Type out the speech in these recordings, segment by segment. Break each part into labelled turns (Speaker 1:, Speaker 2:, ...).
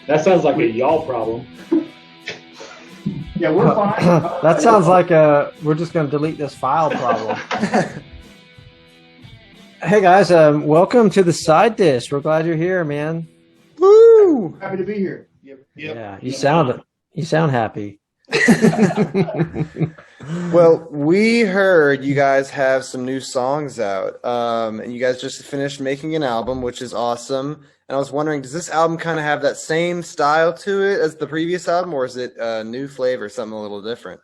Speaker 1: That sounds like a y'all problem.
Speaker 2: Yeah, we're fine.
Speaker 3: That sounds like we're just going to delete this file problem. Hey guys, welcome to the Side Dish. We're glad you're here, man.
Speaker 4: Woo!
Speaker 2: Happy to be here.
Speaker 4: Yep.
Speaker 3: Yeah, you sound happy.
Speaker 4: Well, we heard you guys have some new songs out, and you guys just finished making an album, which is awesome. And I was wondering, does this album kind of have that same style to it as the previous album, or is it a new flavor, something a little different?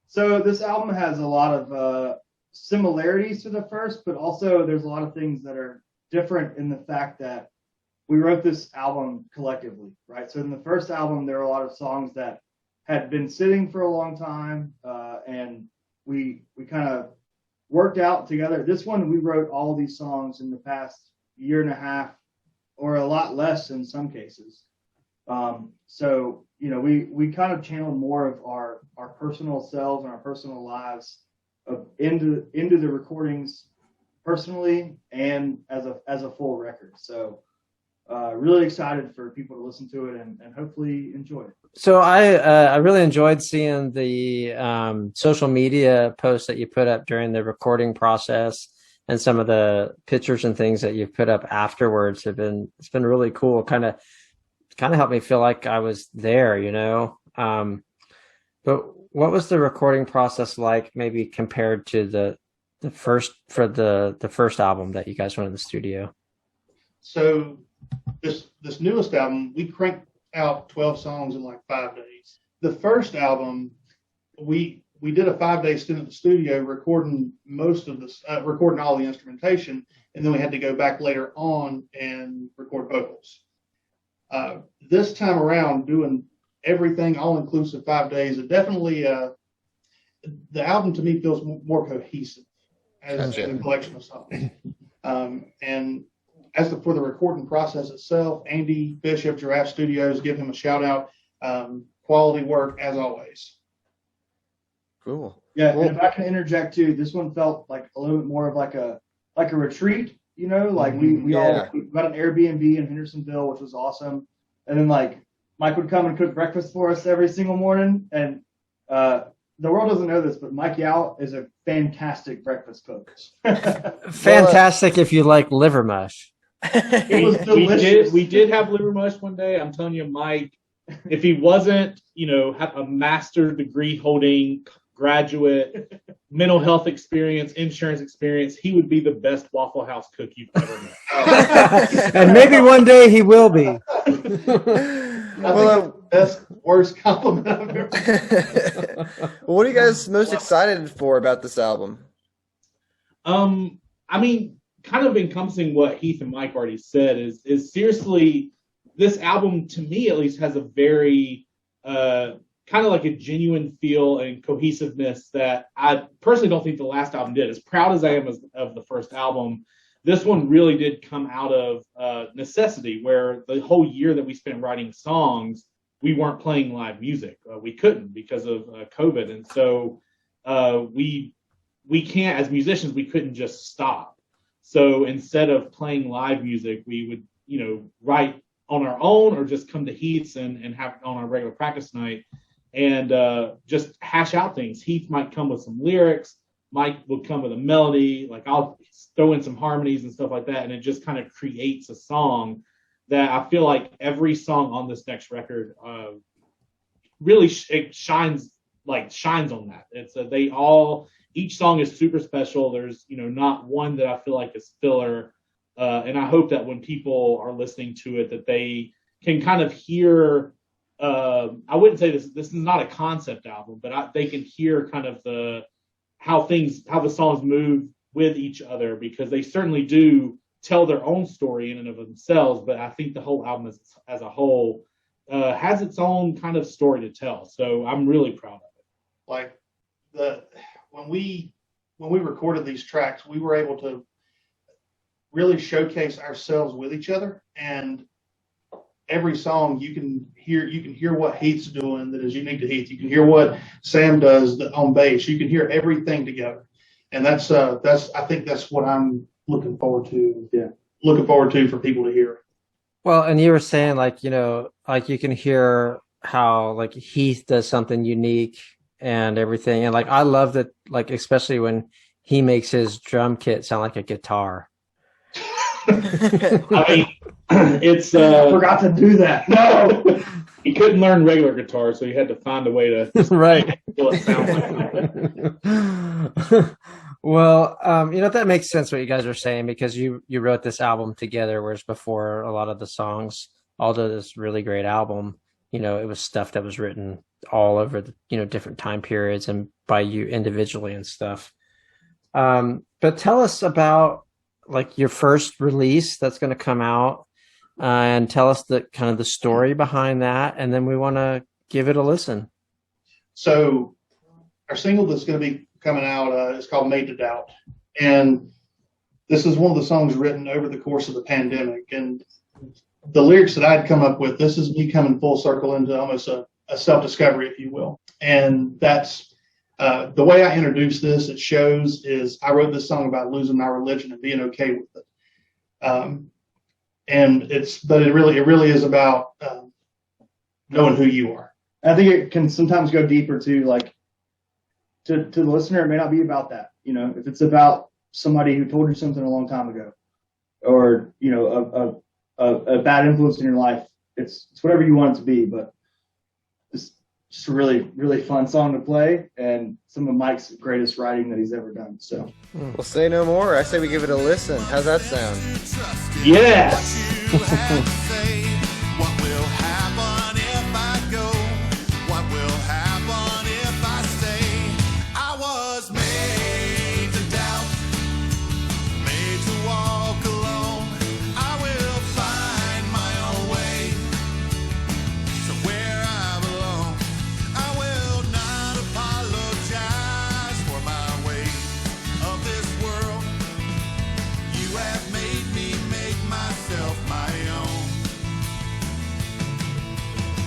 Speaker 2: So this album has a lot of similarities to the first, but also there's a lot of things that are different in the fact that we wrote this album collectively, right? So in the first album, there were a lot of songs that had been sitting for a long time, and we kind of worked out together. This one, we wrote all of these songs in the past year and a half, or a lot less in some cases. So, you know, we kind of channeled more of our personal selves and our personal lives into the recordings personally and as a full record. So really excited for people to listen to it and hopefully enjoy it.
Speaker 3: So I really enjoyed seeing the social media posts that you put up during the recording process, and some of the pictures and things that you've put up afterwards it's been really cool. Kind of helped me feel like I was there, you know. But what was the recording process like, maybe compared to the first album that you guys went in the studio?
Speaker 5: So this newest album, we cranked out 12 songs in like 5 days. The first album, we did a 5-day stint at the studio recording recording all the instrumentation, and then we had to go back later on and record vocals. This time around, doing everything all inclusive 5 days, it definitely the album to me feels more cohesive as a collection of songs. And as for the recording process itself, Andy Bishop, Giraffe Studios, give him a shout out. Quality work as always.
Speaker 4: Cool.
Speaker 2: Yeah,
Speaker 4: Cool.
Speaker 2: and if I can interject too, this one felt like a little bit more of like a retreat, you know, like we got an Airbnb in Hendersonville, which was awesome. And then like Mike would come and cook breakfast for us every single morning. And the world doesn't know this, but Mike Yao is a fantastic breakfast cook.
Speaker 3: Fantastic if you like liver mush.
Speaker 2: It was delicious.
Speaker 1: We did have liver mush one day. I'm telling you, Mike, if he wasn't, you know, have a master's degree holding graduate mental health experience, insurance experience, he would be the best Waffle House cook you've ever met.
Speaker 3: And maybe one day he will be.
Speaker 5: Well, best worst compliment I've ever.
Speaker 4: Well, what are you guys most excited for about this album?
Speaker 1: I mean, kind of encompassing what Heath and Mike already said is seriously, this album to me at least has a very kind of like a genuine feel and cohesiveness that I personally don't think the last album did. As proud as I am of the first album, this one really did come out of necessity, where the whole year that we spent writing songs, we weren't playing live music. We couldn't because of COVID. And so we can't, as musicians, we couldn't just stop. So instead of playing live music, we would, you know, write on our own or just come to Heath's and have on our regular practice night and just hash out things. Heath might come with some lyrics. Mike would come with a melody. Like I'll throw in some harmonies and stuff like that. And it just kind of creates a song that I feel like every song on this next record really it shines on that. It's each song is super special. There's, you know, not one that I feel like is filler. And I hope that when people are listening to it, that they can kind of hear, I wouldn't say this is not a concept album, but they can hear kind of how the songs move with each other, because they certainly do tell their own story in and of themselves. But I think the whole album as a whole has its own kind of story to tell. So I'm really proud of it.
Speaker 5: Like when we recorded these tracks, we were able to really showcase ourselves with each other, and every song you can hear what Heath's doing that is unique to Heath. You can hear what Sam does on bass. You can hear everything together, and that's I think that's what I'm looking forward to. Yeah, looking forward to for people to hear.
Speaker 3: Well, and you were saying like, like you can hear how like Heath does something unique and everything. And like I love that, like especially when he makes his drum kit sound like a guitar.
Speaker 1: I mean, it's
Speaker 2: I forgot to do that. No.
Speaker 1: he couldn't learn regular guitar, so he had to find a way to
Speaker 3: Right.
Speaker 1: make it sound like that.
Speaker 3: Well, that makes sense what you guys are saying, because you wrote this album together, whereas before a lot of the songs, although this really great album, it was stuff that was written all over the, different time periods and by you individually and stuff. But tell us about like your first release that's going to come out, and tell us the kind of the story behind that, and then we want to give it a listen.
Speaker 5: So our single that's going to be coming out is called Made to Doubt. And this is one of the songs written over the course of the pandemic. And the lyrics that I'd come up with, this is me coming full circle into almost a self-discovery, if you will. And that's the way I introduce this, it shows, is I wrote this song about losing my religion and being okay with it. But it really is about knowing who you are.
Speaker 2: I think it can sometimes go deeper too, like to the listener, it may not be about that. If it's about somebody who told you something a long time ago, or, a bad influence in your life, it's whatever you want it to be, but it's just a really, really fun song to play, and some of Mike's greatest writing that he's ever done. So
Speaker 4: Well, say no more. I say we give it a listen. How's that sound?
Speaker 1: Yes.
Speaker 6: What will happen if I go? What will happen if I stay? I was made to doubt, made to walk alone. I will find my own way to where I belong. I will not apologize for my way of this world. You have made me make myself my own.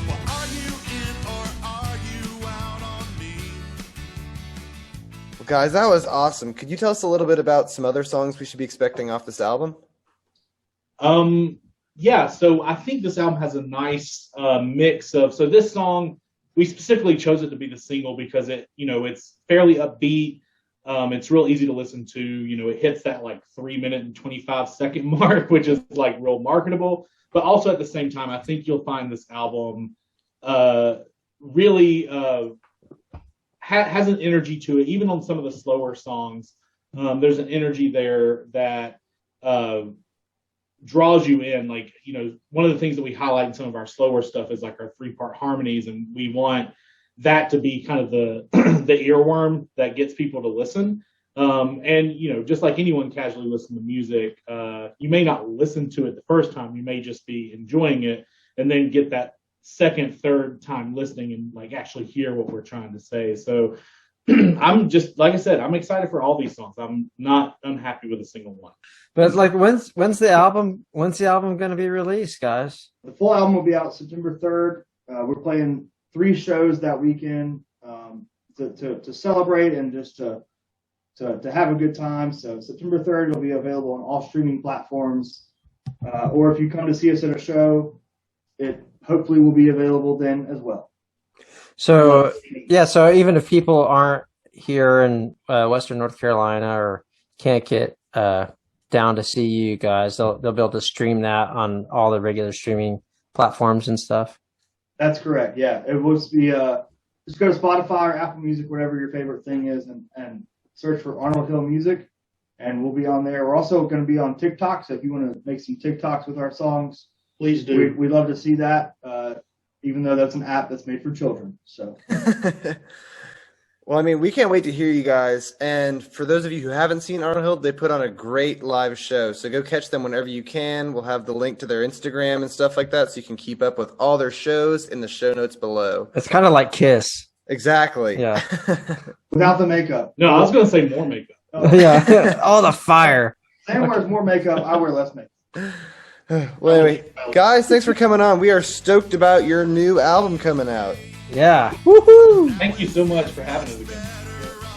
Speaker 6: Well, are you in or are you out on me?
Speaker 4: Well, guys, that was awesome. Could you tell us a little bit about some other songs we should be expecting off this album?
Speaker 1: Yeah, so I think this album has a nice mix of, so this song, we specifically chose it to be the single because it's fairly upbeat. It's real easy to listen to. It hits that like 3-minute and 25-second mark, which is like real marketable. But also at the same time, I think you'll find this album really has an energy to it. Even on some of the slower songs, there's an energy there that draws you in. Like, one of the things that we highlight in some of our slower stuff is like our 3-part harmonies, and we want that to be kind of the the earworm that gets people to listen. And just like anyone casually listen to music, you may not listen to it the first time, you may just be enjoying it, and then get that second, third time listening and like actually hear what we're trying to say. So I'm just, like I said, I'm excited for all these songs. I'm not unhappy with a single one.
Speaker 3: But like, when's the album going to be released, guys?
Speaker 2: the full album will be out September 3rd. We're playing 3 shows that weekend to celebrate and just to have a good time. So September 3rd, it'll be available on all streaming platforms. Or if you come to see us at a show, it hopefully will be available then as well.
Speaker 3: So yeah, so even if people aren't here in Western North Carolina or can't get down to see you guys, they'll be able to stream that on all the regular streaming platforms and stuff.
Speaker 2: That's correct. Yeah, it will be. Just go to Spotify or Apple Music, whatever your favorite thing is, and search for Arnold Hill Music, and we'll be on there. We're also going to be on TikTok, so if you want to make some TikToks with our songs,
Speaker 5: Please do.
Speaker 2: we'd love to see that. Even though that's an app that's made for children. So.
Speaker 4: Well, I mean, we can't wait to hear you guys. And for those of you who haven't seen Arnold Hill, they put on a great live show. So go catch them whenever you can. We'll have the link to their Instagram and stuff like that, so you can keep up with all their shows in the show notes below.
Speaker 3: It's kind of like Kiss.
Speaker 4: Exactly.
Speaker 3: Yeah.
Speaker 2: Without the makeup.
Speaker 1: No, I was going to say more makeup.
Speaker 3: Yeah. All the fire.
Speaker 2: Sam wears more makeup. I wear less makeup.
Speaker 4: Well, anyway, guys, thanks for coming on. We are stoked about your new album coming out.
Speaker 3: Yeah.
Speaker 1: Woohoo! Thank you so much for having us again.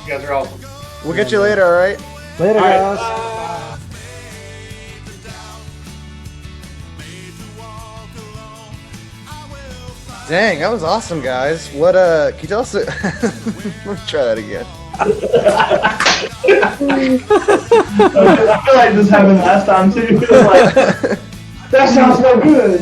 Speaker 5: You guys are awesome.
Speaker 4: We'll get you later, all right?
Speaker 3: Later,
Speaker 1: All right.
Speaker 3: guys.
Speaker 6: Made to walk
Speaker 4: Dang, that was awesome, guys. What can you tell us? Let me try that again.
Speaker 2: I feel like this happened last time too. Like, that sounds so good.